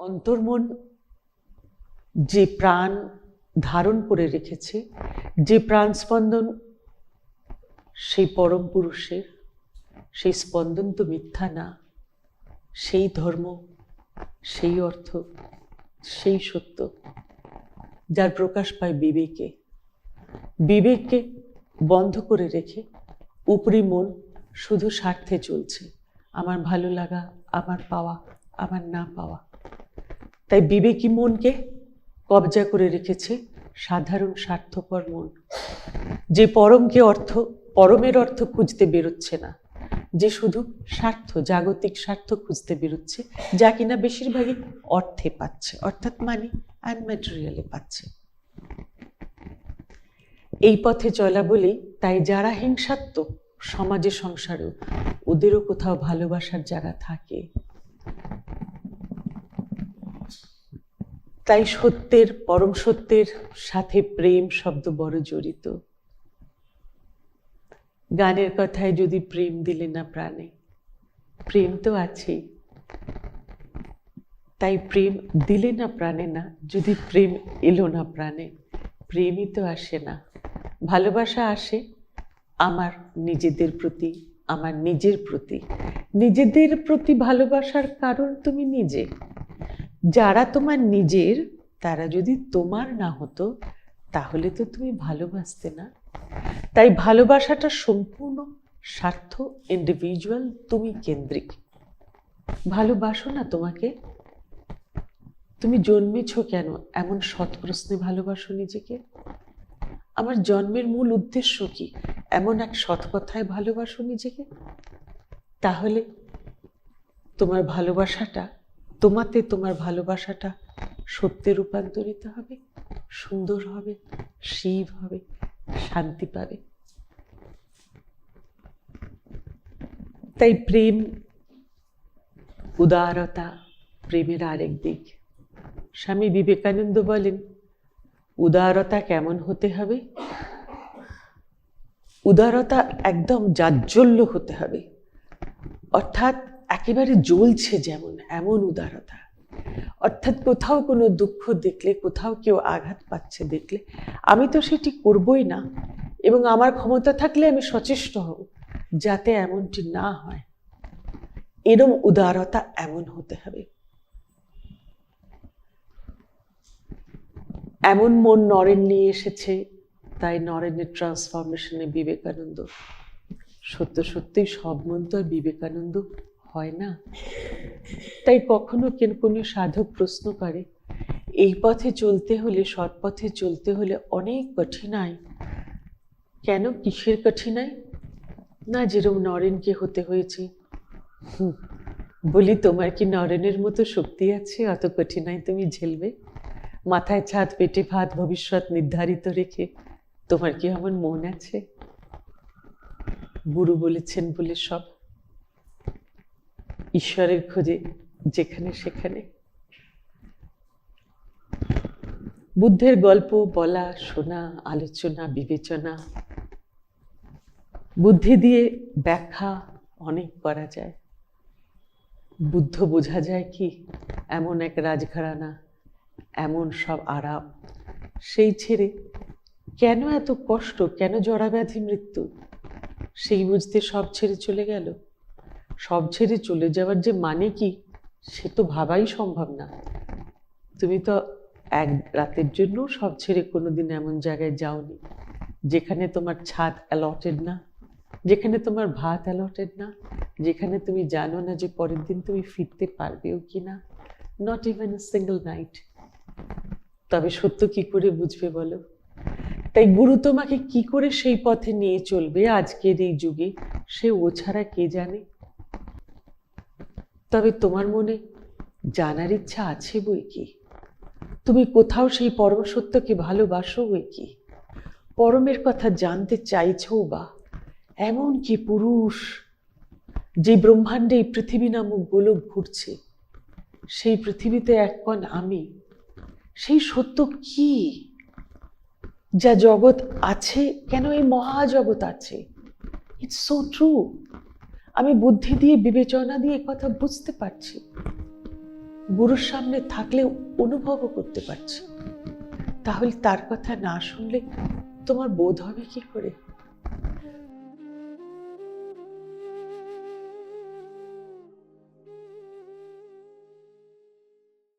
অন্তর্মন যে প্রাণ ধারণ করে রেখেছে, যে প্রাণ স্পন্দন সেই পরম পুরুষের, সেই স্পন্দন তো মিথ্যা না, সেই ধর্ম, সেই অর্থ, সেই সত্য, যার প্রকাশ পায় বিবেকে। বিবেককে বন্ধ করে রেখে উপরি মন শুধু স্বার্থে চলছে, আমার ভালো লাগা, আমার পাওয়া, আমার না পাওয়া। তাই বিবেকী মনকে কবজা করে রেখেছে সাধারণ স্বার্থপর মন, যে পরমের অর্থ খুঁজতে বেরোচ্ছে না, যে শুধু স্বার্থ, জাগতিক স্বার্থ খুঁজতে বেরোচ্ছে, যা কিনা বেশিরভাগই অর্থে পাচ্ছে, অর্থাৎ মানি অ্যান্ড ম্যাটেরিয়ালে পাচ্ছে। এই পথে চলা বলেই তাই যারা হিংসাত্মক সমাজে সংসারেও, ওদেরও কোথাও ভালোবাসার জায়গা থাকে। তাই সত্যের, পরম সত্যের সাথে প্রেম শব্দ বড় জড়িত। গানের কথায় যদি প্রেম দিলে না প্রাণে, প্রেম তো আছেই। তাই প্রেম দিলে না প্রাণে না, যদি প্রেম এলো না প্রাণে, প্রেমই তো আসে না। ভালোবাসা আসে আমার নিজেদের প্রতি, আমার নিজের প্রতি। নিজেদের প্রতি ভালোবাসার কারণ তুমি নিজে। যারা তোমার নিজের, তারা যদি তোমার না হতো, তাহলে তো তুমি ভালোবাসতে না। তাই ভালোবাসাটা সম্পূর্ণ স্বার্থ, ইন্ডিভিজুয়াল, তুমি কেন্দ্রিক। ভালোবাসো না তোমাকে? তুমি জন্মেছ কেন এমন সৎ প্রশ্নে ভালোবাসো নিজেকে? আমার জন্মের মূল উদ্দেশ্য কি এমন এক সৎ কথায় ভালোবাসো নিজেকে? তাহলে তোমার ভালোবাসাটা, তোমার ভালোবাসাটা সত্যে রূপান্তরিত হবে, সুন্দর হবে, শিব হবে, শান্তি পাবে। তাই প্রেম, উদারতা প্রেমের আরেক দিক। স্বামী বিবেকানন্দ বলেন, উদারতা কেমন হতে হবে? উদারতা একদম জাজ্জল্য হতে হবে, অর্থাৎ একেবারে জ্বলছে যেমন, এমন উদারতা। অর্থাৎ কোথাও কোনো দুঃখ দেখলে, কোথাও কেউ আঘাত পাচ্ছে দেখলে আমি তো সেটি করবই না, এবং আমার ক্ষমতা থাকলে আমি সচেষ্ট হব যাতে এমনটি না হয়। এরম উদারতা এমন হতে হবে। এমন মন নরেন নিয়ে এসেছে, তাই নরেনের ট্রান্সফরমেশনে বিবেকানন্দ। সত্য সত্যই সব মন তো আর বিবেকানন্দ হয় না। তাই কখনো কোনো সাধক প্রশ্ন করে, এই পথে চলতে হলে, সৎ পথে চলতে হলে অনেক কঠিনাই। কেন, কিসের কঠিনাই? না, যেরকম নরেনকে হতে হয়েছে। বলি, তোমার কি নরেনের মতো শক্তি আছে অত কঠিনাই তুমি ঝেলবে? মাথায় ছাদ, পেটে ভাত, ভবিষ্যৎ নির্ধারিত রেখে তোমার কি এমন মন আছে? গুরু বলেছেন বলে সব ঈশ্বরের খোঁজে যেখানে সেখানে। বুদ্ধের গল্প বলা, শোনা, আলোচনা, বিবেচনা, বুদ্ধি দিয়ে ব্যাখ্যা অনেক করা যায়। বুদ্ধ বোঝা যায় কি এমন এক রাজঘরানা, এমন সব আরাম, সেই ছেড়ে কেন এত কষ্ট, কেন জরাব্যাধি মৃত্যু, সেই বুঝতে সব ছেড়ে চলে গেল। সব ছেড়ে চলে যাওয়ার যে মানে কি, সে তো ভাবাই সম্ভব না। তুমি তো এক রাতের জন্য সব ছেড়ে কোনোদিন এমন জায়গায় যাওনি যেখানে তোমার ছাদ অ্যালটেড না, যেখানে তোমার ভাত অ্যালটেড না, যেখানে তুমি জানো না যে পরের দিন তুমি ফিরতে পারবেও কি না, not even a single night. তবে সত্য কি করে বুঝবে বলো? তাই গুরু তোমাকে কি করে সেই পথে নিয়ে চলবে আজকের এই যুগে, সে ও ছাড়া কে জানে? তবে তোমার মনে জানার ইচ্ছা আছে বই কি, তুমি কোথাও সেই পরম সত্যকে ভালোবাসো বই কি, পরমের কথা জানতে চাইছো বা। এমন কি পুরুষ, যে ব্রহ্মাণ্ডে এই পৃথিবী নামক গোলক ঘুরছে, সেই পৃথিবীতে এক কণ আমি, সেই সত্য কি যা জগৎ আছে, কেন এই মহাজগৎ আছে। It's so true. আমি বুদ্ধি দিয়ে, বিবেচনা দিয়ে কথা বুঝতে পারছি। গুরুর সামনে থাকলেও অনুভবও করতে পারছি, তাহলে তার কথা না শুনলে তোমার বোধ হবে কি করে?